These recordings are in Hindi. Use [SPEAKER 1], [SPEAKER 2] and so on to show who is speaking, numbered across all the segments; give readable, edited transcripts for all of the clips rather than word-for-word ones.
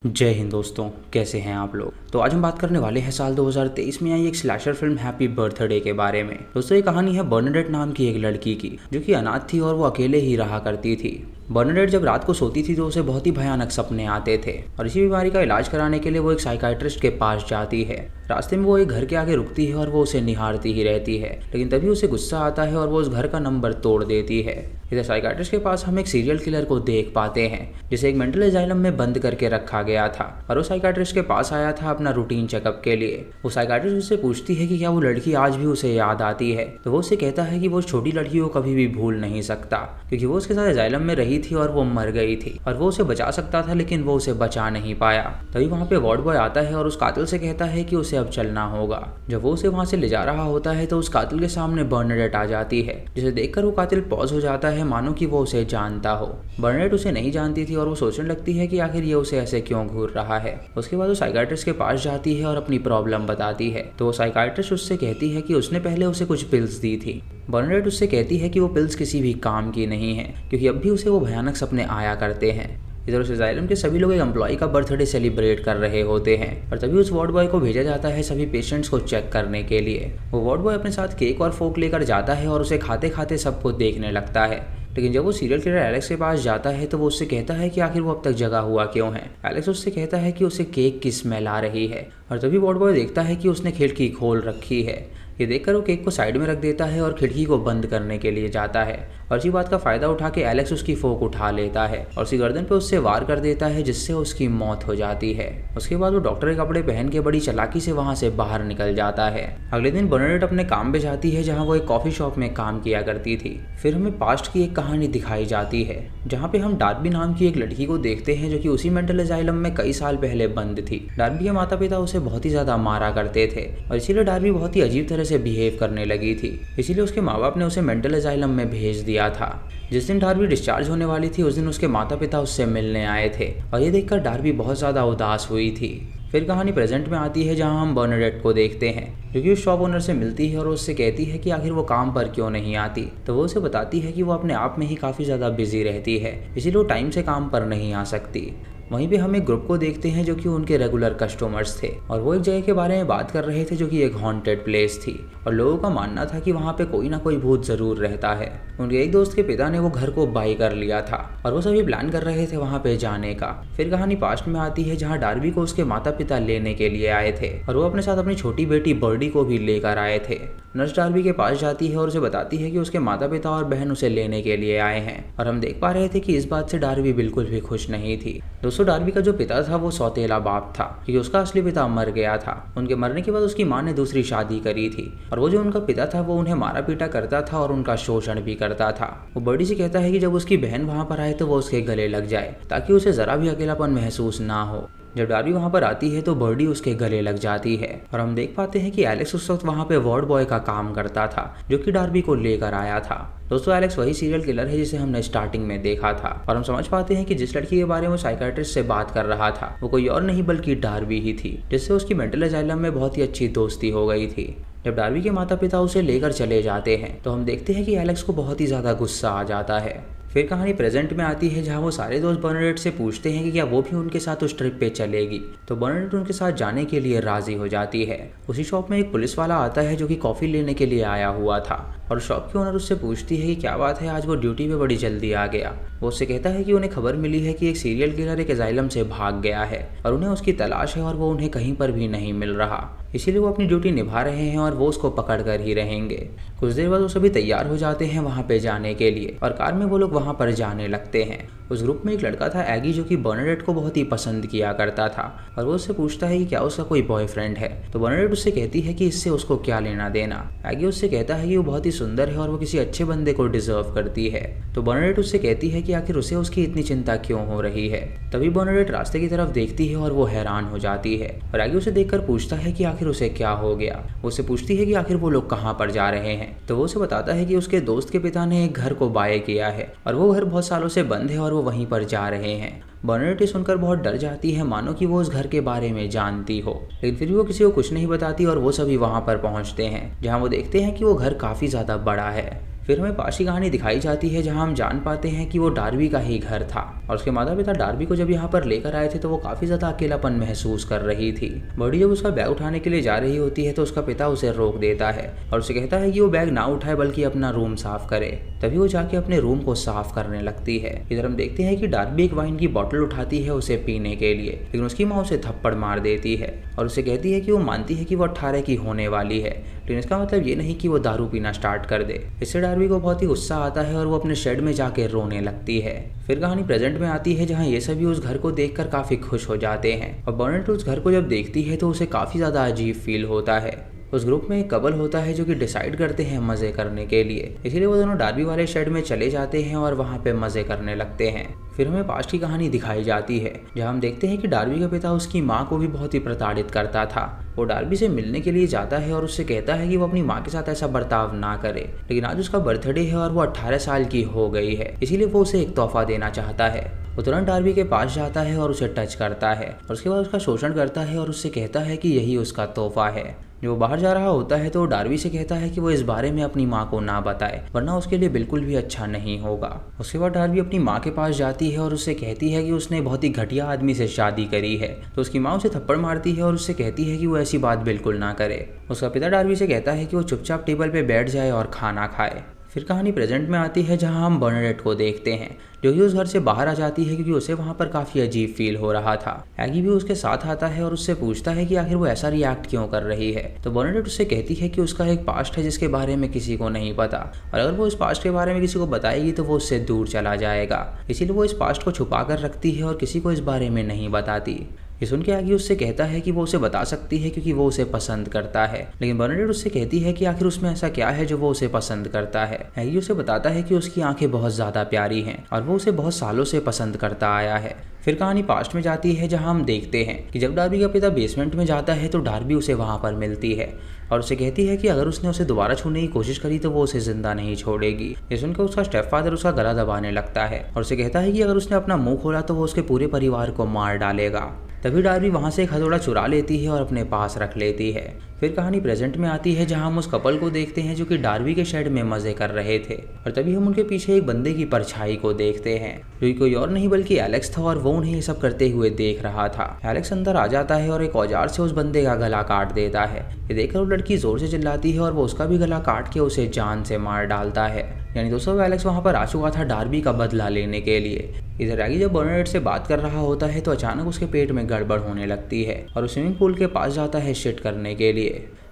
[SPEAKER 1] जय हिंद दोस्तों, कैसे हैं आप लोग। तो आज हम बात करने वाले हैं साल 2023 में आई एक स्लैशर फिल्म हैप्पी बर्थडे के बारे में। दोस्तों ये कहानी है बर्नाडेट नाम की एक लड़की की, जो कि अनाथ थी और वो अकेले ही रहा करती थी। बर्नाडेट जब रात को सोती थी तो उसे बहुत ही भयानक सपने आते थे और इसी बीमारी का इलाज कराने के लिए वो एक साइकाइट्रिस्ट के पास जाती है। रास्ते में वो एक घर के आगे रुकती है और वो उसे निहारती ही रहती है, लेकिन तभी उसे गुस्सा आता है और वो उस घर का नंबर तोड़ देती है। इधर साइकाइट्रिस्ट के पास हम एक सीरियल किलर को देख पाते हैं, जिसे एक मेंटल एजाइलम में बंद करके रखा गया था और वो साइकाइट्रिस्ट के पास आया था अपना रूटीन चेकअप के लिए। वो साइकाइट्रिस्ट उससे पूछती है कि क्या वो लड़की आज भी उसे याद आती है, तो वो उससे कहता है कि वो उस छोटी लड़की को कभी भी भूल नहीं सकता, क्योंकि वो उसके साथ एजाइलम में रही थी और वो मर गई थी और वो उसे बचा सकता था, लेकिन वो उसे बचा नहीं पाया। तभी वहाँ पे वार्ड बॉय आता है और उस कातिल से कहता है कि उसे अब चलना होगा। जब वो उसे वहाँ से ले जा रहा होता है तो उस कातिल के सामने बर्नाडेट आ जाती है, जिसे देखकर वो कातिल पॉज हो जाता है, मानो कि वो उसे जानता हो। बर्नाडेट उसे नहीं जानती थी और वो सोचने लगती है कि आखिर ये उसे ऐसे क्यों घूर रहा है। उसके बाद वो साइकाइट्रिस्ट के पास जाती है और अपनी प्रॉब्लम बताती है, तो वो साइकाइट्रिस्ट उससे कहती है कि उसने पहले उसे कुछ पिल्स दी थी। बर्नाडेट उससे कहती है कि वो पिल्स किसी भी काम की नहीं है, क्योंकि अब भी उसे वो भयानक सपने आया करते हैं। इधर उस एजाइलम के सभी लोग एक एम्प्लॉय का बर्थडे सेलिब्रेट कर रहे होते हैं और तभी उस वार्ड बॉय को भेजा जाता है सभी पेशेंट्स को चेक करने के लिए। वो वार्ड बॉय अपने साथ केक और फोक लेकर जाता है और उसे खाते खाते सबको देखने लगता है। लेकिन जब वो सीरियल किलर एलेक्स के पास जाता है तो वो उससे कहता है कि आखिर वो अब तक जगा हुआ क्यों है। एलेक्स उससे कहता है कि उसे केक की स्मेल आ रही है और तभी वार्ड बॉय देखता है कि उसने खिड़की खोल रखी है। ये देखकर वो केक को साइड में रख देता है और खिड़की को बंद करने के लिए जाता है और इसी बात का फायदा उठा के एलेक्स उसकी फोक उठा लेता है और उसकी गर्दन पे उससे वार कर देता है, जिससे उसकी मौत हो जाती है। उसके बाद वो डॉक्टर के कपड़े पहन के बड़ी चालाकी से वहां से बाहर निकल जाता है। अगले दिन बर्नाडेट अपने काम पे जाती है, जहाँ वो एक कॉफी शॉप में काम किया करती थी। फिर हमें पास्ट की एक कहानी दिखाई जाती है, जहाँ पे हम डार्बी नाम की एक लड़की को देखते हैं, जो कि उसी मेंटल एजाइलम में कई साल पहले बंद थी। डार्बी के माता पिता उसे बहुत ही ज्यादा मारा करते थे और इसीलिए डार्बी बहुत ही अजीब तरह से बिहेव करने लगी थी। इसीलिए उसके माँ बाप ने उसे मेंटल एजाइलम में भेज दिया था। जिस दिन डार्बी डिस्चार्ज होने वाली थी उस दिन उसके माता पिता उससे मिलने आए थे और ये देखकर डार्बी बहुत ज्यादा उदास हुई थी। फिर कहानी प्रेजेंट में आती है, जहां हम बर्नाडेट को देखते हैं, जो कि उस शॉप ओनर से मिलती है और उससे कहती है कि आखिर वो काम पर क्यों नहीं आती। तो वो उसे बताती है कि वो अपने आप में ही काफ़ी ज़्यादा बिजी रहती है, इसीलिए वो टाइम से काम पर नहीं आ सकती। वहीं पे हम एक ग्रुप को देखते हैं जो कि उनके रेगुलर कस्टमर्स थे और वो एक जगह के बारे में बात कर रहे थे, जो कि एक हॉन्टेड प्लेस थी और लोगों का मानना था कि वहाँ पे कोई ना कोई भूत जरूर रहता है। उनके एक दोस्त के पिता ने वो घर को बाई कर लिया था और वो सभी प्लान कर रहे थे वहाँ पे जाने का। फिर कहानी पास्ट में आती है, जहाँ डार्बी को उसके माता पिता लेने के लिए आए थे और वो अपने साथ अपनी छोटी बेटी बर्डी को भी लेकर आए थे। नर्स डार्बी के पास जाती है और उसे बताती है कि उसके माता पिता और बहन उसे लेने के लिए आए हैं और हम देख पा रहे थे कि इस बात से डार्बी बिल्कुल भी खुश नहीं थी। दोस्तों डार्बी का जो पिता था वो सौतेला बाप था, क्योंकि उसका असली पिता मर गया था। उनके मरने के बाद उसकी माँ ने दूसरी शादी करी थी और वो जो उनका पिता था वो उन्हें मारा पीटा करता था और उनका शोषण भी करता था। वो बर्डी से कहता है कि जब उसकी बहन वहाँ पर आए तो वो उसके गले लग जाए, ताकि उसे जरा भी अकेलापन महसूस ना हो। जब डार्बी वहाँ पर आती है तो बर्डी उसके गले लग जाती है और हम देख पाते हैं कि एलेक्स उस वक्त वहाँ पे वार्ड बॉय का काम करता था, जो कि डार्बी को लेकर आया था। दोस्तों एलेक्स वही सीरियल किलर है जिसे हमने स्टार्टिंग में देखा था और हम समझ पाते हैं कि जिस लड़की के बारे में साइकाइट्रिस्ट से बात कर रहा था वो कोई और नहीं बल्कि डार्बी ही थी, जिससे उसकी मेंटल एजाइलम में बहुत ही अच्छी दोस्ती हो गई थी। जब डार्बी के माता पिता उसे लेकर चले जाते हैं तो हम देखते हैं कि एलेक्स को बहुत ही ज्यादा गुस्सा आ जाता है। फिर कहानी प्रेजेंट में आती है, जहाँ वो सारे दोस्त बर्नाडेट से पूछते हैं कि क्या वो भी उनके साथ उस ट्रिप पे चलेगी, तो बर्नाडेट उनके साथ जाने के लिए राजी हो जाती है। उसी शॉप में एक पुलिस वाला आता है, जो कि कॉफी लेने के लिए आया हुआ था और शॉप की ओनर उससे पूछती है कि क्या बात है, आज वो ड्यूटी पे बड़ी जल्दी आ गया। वो उससे कहता है कि उन्हें खबर मिली है कि एक सीरियल किलर एक एजाइलम से भाग गया है और उन्हें उसकी तलाश है और वो उन्हें कहीं पर भी नहीं मिल रहा, इसीलिए वो अपनी ड्यूटी निभा रहे हैं और वो उसको पकड़ कर ही रहेंगे। कुछ देर बाद वो सभी तैयार हो जाते हैं वहाँ पे जाने के लिए और कार में वो लोग वहाँ पर जाने लगते हैं। उस ग्रुप में एक लड़का था एगी, जो कि बर्नाडेट को बहुत ही पसंद किया करता था और वो उससे पूछता है कि क्या उसका कोई बॉयफ्रेंड है, तो बर्नाडेट उससे कहती है कि इससे उसको क्या लेना देना। एगी उससे कहता है कि वो बहुत ही सुंदर है और वो किसी अच्छे बंदे को डिजर्व करती है, तो बर्नाडेट उससे कहती है कि आखिर उसे उसकी इतनी चिंता क्यों हो रही है। तभी बर्नाडेट रास्ते की तरफ देखती है और वो हैरान हो जाती है और एगी उसे देखकर पूछता है कि आखिर उसे क्या हो गया। वो उससे पूछती है कि आखिर वो लोग कहाँ पर जा रहे हैं, तो वो उसे बताता है कि उसके दोस्त के पिता ने एक घर को बाय किया है और वो घर बहुत सालों से बंद है और वो वहीं पर जा रहे हैं। बर्नाडेट सुनकर बहुत डर जाती है, मानो कि वो उस घर के बारे में जानती हो, लेकिन फिर भी वो किसी को कुछ नहीं बताती और वो सभी वहां पर पहुंचते हैं, जहां वो देखते हैं कि वो घर काफी ज्यादा बड़ा है। फिर हमें पास की कहानी दिखाई जाती है जहाँ हम जान पाते हैं कि वो डार्बी का ही घर था और उसके माता पिता डार्बी को जब यहाँ पर लेकर आए थे तो वो काफी ज्यादा अकेलापन महसूस कर रही थी। बॉडी जब उसका बैग उठाने के लिए जा रही होती है तो उसका पिता उसे रोक देता है और उसे कहता है कि वो बैग ना उठाए बल्कि अपना रूम साफ करे। तभी वो जाके अपने रूम को साफ करने लगती है। इधर हम देखते हैं कि डार्बी एक वाइन की बोतल उठाती है उसे पीने के लिए, लेकिन उसकी माँ उसे थप्पड़ मार देती है और उसे कहती है कि वो मानती है कि वो 18 की होने वाली है, लेकिन इसका मतलब ये नहीं कि वो दारू पीना स्टार्ट कर दे। इससे डार्बी को बहुत ही गुस्सा आता है और वो अपने शेड में जाके रोने लगती है। फिर कहानी प्रेजेंट में आती है जहाँ ये सभी उस घर को देखकर काफी खुश हो जाते हैं और बर्नेट उस घर को जब देखती है तो उसे काफी ज्यादा अजीब फील होता है। उस ग्रुप में एक कपल होता है जो कि डिसाइड करते हैं मजे करने के लिए, इसीलिए वो दोनों डार्बी वाले शेड में चले जाते हैं और वहाँ पे मजे करने लगते हैं। फिर हमें पास्ट की कहानी दिखाई जाती है जहाँ हम देखते हैं कि डार्बी का पिता उसकी माँ को भी बहुत ही प्रताड़ित करता था। वो डार्बी से मिलने के लिए जाता है और उससे कहता है कि वो अपनी माँ के साथ ऐसा बर्ताव ना करे, लेकिन आज उसका बर्थडे है और वो 18 साल की हो गई है, इसीलिए वो उसे एक तोहफा देना चाहता है। वो तुरंत डार्बी के पास जाता है और उसे टच करता है और उसके बाद उसका शोषण करता है और उससे कहता है कि यही उसका तोहफा है। जो बाहर जा रहा होता है तो डार्बी से कहता है कि वो इस बारे में अपनी माँ को ना बताए वरना उसके लिए बिल्कुल भी अच्छा नहीं होगा। उसके बाद डार्बी अपनी माँ के पास जाती है और उससे कहती है कि उसने बहुत ही घटिया आदमी से शादी करी है, तो उसकी माँ उसे थप्पड़ मारती है और उससे कहती है कि वो ऐसी बात बिल्कुल ना करे। उसका पिता डार्बी से कहता है कि वो चुपचाप टेबल पे बैठ जाए और खाना खाए। फिर कहानी प्रेजेंट में आती है जहां हम बर्नाडेट को देखते हैं जो कि उस घर से बाहर आ जाती है क्योंकि उसे वहां पर काफी अजीब फील हो रहा था। एगी भी उसके साथ आता है और उससे पूछता है कि आखिर वो ऐसा रिएक्ट क्यों कर रही है, तो बर्नाडेट उससे कहती है कि उसका एक पास्ट है जिसके बारे में किसी को नहीं पता और अगर वो इस पास्ट के बारे में किसी को बताएगी तो वो उससे दूर चला जाएगा, इसीलिए वो इस पास्ट को छुपा कर रखती है और किसी को इस बारे में नहीं बताती। ये सुन के आगे उससे कहता है कि वो उसे बता सकती है क्योंकि वो उसे पसंद करता है, लेकिन बर्नाडेट उससे कहती है कि आखिर उसमें ऐसा क्या है जो वो उसे पसंद करता है। एगी उसे बताता है कि उसकी आंखें बहुत ज्यादा प्यारी हैं और वो उसे बहुत सालों से पसंद करता आया है। फिर कहानी पास्ट में जाती है जहां हम देखते हैं कि जब डार्बी का पिता बेसमेंट में जाता है तो डार्बी उसे वहां पर मिलती है और उसे कहती है कि अगर उसने उसे दोबारा छूने की कोशिश करी तो वो उसे जिंदा नहीं छोड़ेगी। ये सुनकर उसका स्टेपफादर उसका गला दबाने लगता है और उसे कहता है कि अगर उसने अपना मुंह खोला तो वो उसके पूरे परिवार को मार डालेगा। तभी डार्बी वहां से एक हथौड़ा चुरा लेती है और अपने पास रख लेती है। फिर कहानी प्रेजेंट में आती है जहां हम उस कपल को देखते हैं जो कि डार्बी के शेड में मजे कर रहे थे और तभी हम उनके पीछे एक बंदे की परछाई को देखते हैं जो कि कोई और नहीं बल्कि एलेक्स था और वो उन्हें ये सब करते हुए देख रहा था। एलेक्स अंदर आ जाता है और एक औजार से उस बंदे का गला काट देता है। ये देखकर वो लड़की जोर से चिल्लाती है और वो उसका भी गला काट के उसे जान से मार डालता है। यानी दोस्तों एलेक्स वहां पर आ चुका था डार्बी का बदला लेने के लिए। इधर एगी जब बर्नाडेट से बात कर रहा होता है तो अचानक उसके पेट में गड़बड़ होने लगती है और वो स्विमिंग पूल के पास जाता है शिट करने के लिए।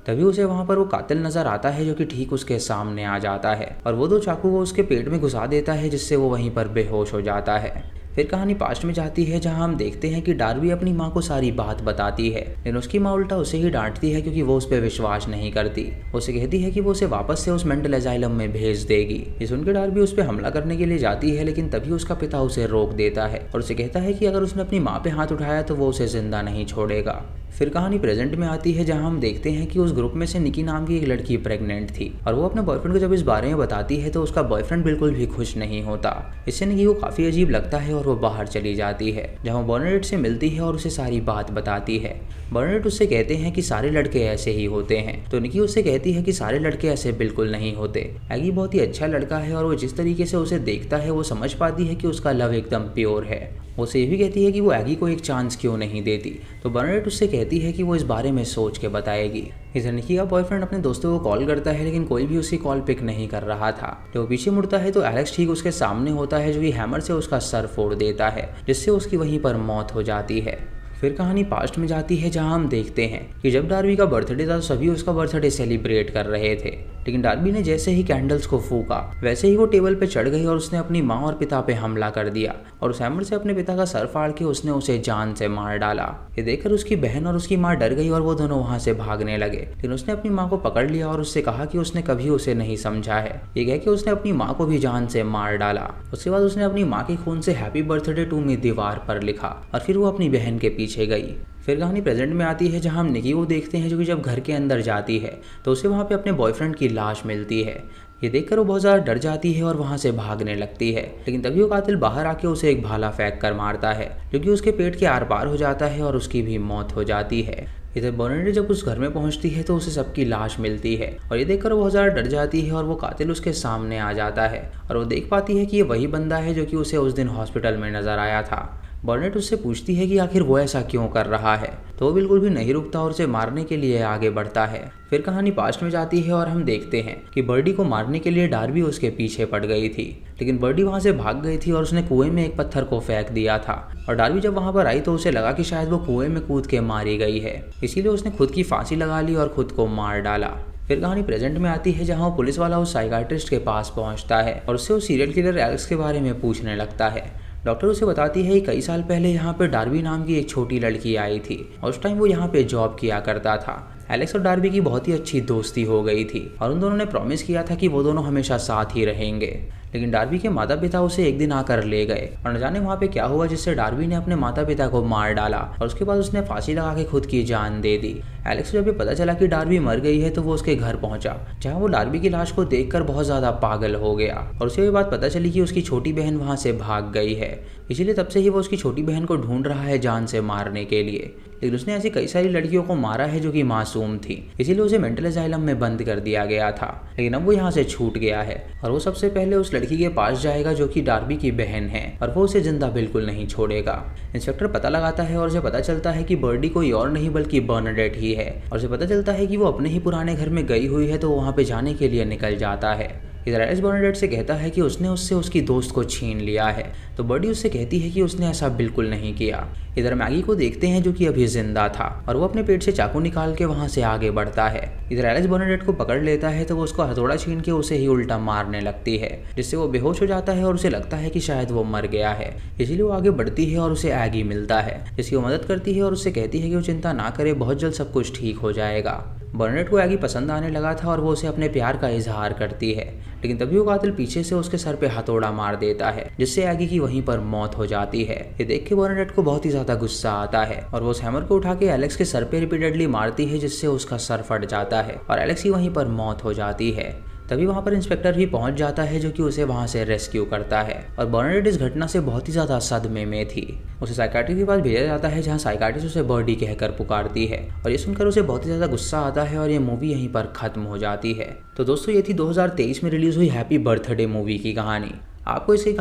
[SPEAKER 1] तभी उसे वहां पर वो कातिल नजर आता है जो कि ठीक उसके सामने आ जाता है और वो 2 चाकू को उसके पेट में घुसा देता है जिससे वो वहीं पर बेहोश हो जाता है। फिर कहानी पास्ट में जाती है जहां हम देखते हैं कि डार्बी अपनी माँ को सारी बात बताती है, लेकिन उसकी माँ उल्टा उसे ही डांटती है क्योंकि वो उस पर विश्वास नहीं करती। उसे कहती है कि वो उसे वापस से उस मेंटल एजाइलम में भेज देगी। ये सुनकर डार्बी उस पर हमला करने के लिए जाती है, लेकिन तभी उसका पिता उसे रोक देता है और उसे कहता है कि अगर उसने अपनी माँ पे हाथ उठाया तो वो उसे जिंदा नहीं छोड़ेगा। फिर कहानी प्रेजेंट में आती है जहां हम देखते हैं कि उस ग्रुप में से निकी नाम की एक लड़की प्रेग्नेंट थी और वो अपने बॉयफ्रेंड को जब इस बारे में बताती है तो उसका बॉयफ्रेंड बिल्कुल भी खुश नहीं होता। इससे निकी को काफी अजीब लगता है और वो बाहर चली जाती है जहां वो बर्नाडेट से मिलती है और उसे सारी बात बताती है। बर्नाडेट उससे कहते हैं कि सारे लड़के ऐसे ही होते हैं, तो निकी उससे कहती है कि सारे लड़के ऐसे बिल्कुल नहीं होते। एगी बहुत ही अच्छा लड़का है और वो जिस तरीके से उसे देखता है वो समझ पाती है कि उसका लव एकदम प्योर है। वो उसे ये भी कहती है कि वो एगी को एक चांस क्यों नहीं देती, तो बर्नाडेट उससे कहती है कि वो इस बारे में सोच के बताएगी। इधर निकी का बॉयफ्रेंड अपने दोस्तों को कॉल करता है लेकिन कोई भी उसकी कॉल पिक नहीं कर रहा था। जब वो पीछे मुड़ता है तो एलेक्स ठीक उसके सामने होता है जो कि हैमर से उसका सर फोड़ देता है जिससे उसकी वहीं पर मौत हो जाती है। फिर कहानी पास्ट में जाती है जहां हम देखते हैं कि जब डार्बी का बर्थडे था तो सभी उसका बर्थडे सेलिब्रेट कर रहे थे, लेकिन डार्बी ने जैसे ही कैंडल्स को फूका वैसे ही वो टेबल पे चढ़ गई और उसने अपनी माँ और पिता पे हमला कर दिया और उस हैमर से अपने पिता का सर फाड़ के उसने उसे जान से मार डाला। ये देखकर उसकी बहन और उसकी माँ डर गई और वो दोनों वहां से भागने लगे, लेकिन उसने अपनी माँ को पकड़ लिया और उससे कहा कि उसने कभी उसे नहीं समझा है। ये कह के उसने अपनी माँ को भी जान से मार डाला। उसके बाद उसने अपनी माँ के खून से हैप्पी बर्थडे टू मी दीवार पर लिखा और फिर वो अपनी बहन के पीछे गई। फिर कहानी प्रेजेंट में आती है जहां हम निकी को देखते हैं जो कि जब घर के अंदर जाती है तो उसे वहां पे अपने बॉयफ्रेंड की लाश मिलती है। ये देखकर वो बहुत ज़्यादा डर जाती है और वहाँ से भागने लगती है, लेकिन तभी वो कातिल बाहर आके उसे एक भाला फेंक कर मारता है जो कि उसके पेट के आर पार हो जाता है और उसकी भी मौत हो जाती है। इधर बर्नाडेट जब उस घर में पहुंचती है तो उसे सबकी लाश मिलती है और ये देखकर वो बहुत ज़्यादा डर जाती है और वो कातिल उसके सामने आ जाता है और वो देख पाती है कि ये वही बंदा है जो कि उसे उस दिन हॉस्पिटल में नजर आया था। बर्नाडेट उससे पूछती है कि आखिर वो ऐसा क्यों कर रहा है, तो वो बिल्कुल भी नहीं रुकता और उसे मारने के लिए आगे बढ़ता है। फिर कहानी पास्ट में जाती है और हम देखते हैं कि बर्डी को मारने के लिए डार्बी उसके पीछे पड़ गई थी, लेकिन बर्डी वहां से भाग गई थी और उसने कुएं में एक पत्थर को फेंक दिया था और डार्बी जब वहां पर आई तो उसे लगा कि शायद वो कुएं में कूद के मारी गई है, इसीलिए उसने खुद की फांसी लगा ली और खुद को मार डाला। फिर कहानी प्रेजेंट में आती है जहां वो पुलिस वाला उस साइकाट्रिस्ट के पास पहुंचता है और उससे उस सीरियल किलर एलेक्स के बारे में पूछने लगता है। डॉक्टर उसे बताती है कि कई साल पहले यहाँ पे डार्बी नाम की एक छोटी लड़की आई थी और उस टाइम वो यहाँ पे जॉब किया करता था। एलेक्स और डार्बी की बहुत ही अच्छी दोस्ती हो गई थी और उन दोनों ने प्रॉमिस किया था कि वो दोनों हमेशा साथ ही रहेंगे, लेकिन डार्बी के माता पिता उसे एक दिन आकर ले गए और न जाने वहाँ पे क्या हुआ जिससे डार्बी ने अपने माता पिता को मार डाला और उसके बाद उसने फांसी लगा के खुद की जान दे दी। एलेक्स को जब ये पता चला कि डार्बी मर गई है तो वो उसके घर पहुंचा, जहाँ वो डार्बी की लाश को देखकर बहुत ज़्यादा पागल हो गया और उसे ये बात पता चली कि उसकी छोटी बहन वहाँ से भाग गई है, इसीलिए तब से ही वो उसकी छोटी बहन को ढूंढ रहा है जान से मारने के लिए। लेकिन उसने ऐसी कई सारी लड़कियों को मारा है जो कि मासूम थी, इसीलिए उसे मेंटल असाइलम में बंद कर दिया गया था, लेकिन अब वो यहाँ से छूट गया है और वो सबसे पहले उस लड़की के पास जाएगा जो कि डार्बी की बहन है और वो उसे जिंदा बिल्कुल नहीं छोड़ेगा। इंस्पेक्टर पता लगाता है और उसे पता चलता है कि बर्डी कोई और नहीं बल्कि बर्नाडेट ही है और उसे पता चलता है कि वो अपने ही पुराने घर में गई हुई है, तो वो वहाँ पे जाने के लिए निकल जाता है। इधर एलेक्स बर्नाडेट से कहता है कि उसने उससे उसकी दोस्त को छीन लिया है, तो बर्डी उससे कहती है कि उसने ऐसा बिल्कुल नहीं किया। इधर मैगी को देखते हैं जो कि अभी जिंदा था और वो अपने पेट से चाकू निकाल के वहां से आगे बढ़ता है। इधर एलेक्स बर्नाडेट को पकड़ लेता है तो वो उसको हथौड़ा छीन के उसे ही उल्टा मारने लगती है, जिससे वो बेहोश हो जाता है और उसे लगता है कि शायद वो मर गया है, इसीलिए वो आगे बढ़ती है और उसे एगी मिलता है जिसकी वो मदद करती है और उससे कहती है कि वो चिंता ना करे, बहुत जल्द सब कुछ ठीक हो जाएगा। बर्नाडेट को एगी पसंद आने लगा था और वो उसे अपने प्यार का इजहार करती है, लेकिन तभी वो कातिल पीछे से उसके सर पे हथौड़ा मार देता है जिससे एगी की वहीं पर मौत हो जाती है। ये देख के बर्नाडेट को बहुत ही ज्यादा गुस्सा आता है और वो उस हैमर को उठा के एलेक्स के सर पे रिपीटेडली मारती है जिससे उसका सर फट जाता है और एलेक्स की वहीं पर मौत हो जाती है। तभी वहाँ पर इंस्पेक्टर भी पहुंच जाता है जो कि उसे वहाँ से रेस्क्यू करता है और बर्नाडेट इस घटना से बहुत ही ज़्यादा सदमे में थी। उसे साइकाट्रिस्ट के पास भेजा जाता है जहाँ साइकाट्रिस्ट उसे बर्डी कहकर पुकारती है और ये सुनकर उसे बहुत ही ज़्यादा गुस्सा आता है और ये मूवी यहीं पर ख़त्म हो जाती है। तो दोस्तों ये थी 2023 में रिलीज़ हुई हैप्पी बर्थडे मूवी की कहानी। आपको इसकी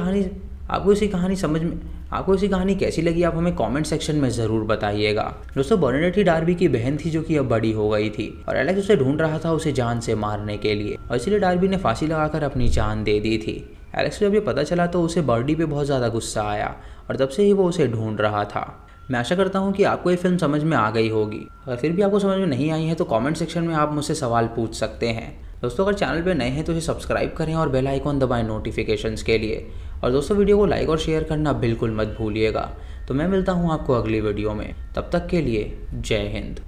[SPEAKER 1] कहानी कैसी लगी आप हमें कमेंट सेक्शन में ज़रूर बताइएगा। दोस्तों बर्नाडेट ही डार्बी की बहन थी जो कि अब बड़ी हो गई थी और एलेक्स उसे ढूंढ रहा था उसे जान से मारने के लिए और इसलिए डार्बी ने फांसी लगाकर अपनी जान दे दी थी। एलेक्स को जब ये पता चला तो उसे बर्डी पे बहुत ज़्यादा गुस्सा आया और तब से ही वो उसे ढूंढ रहा था। मैं आशा करता हूँ कि आपको ये फिल्म समझ में आ गई होगी। अगर फिर भी आपको समझ में नहीं आई है तो कमेंट सेक्शन में आप मुझसे सवाल पूछ सकते हैं। दोस्तों अगर चैनल पे नए हैं तो इसे सब्सक्राइब करें और बेल आइकॉन दबाएं नोटिफिकेशंस के लिए। और दोस्तों वीडियो को लाइक और शेयर करना बिल्कुल मत भूलिएगा। तो मैं मिलता हूँ आपको अगली वीडियो में, तब तक के लिए जय हिंद।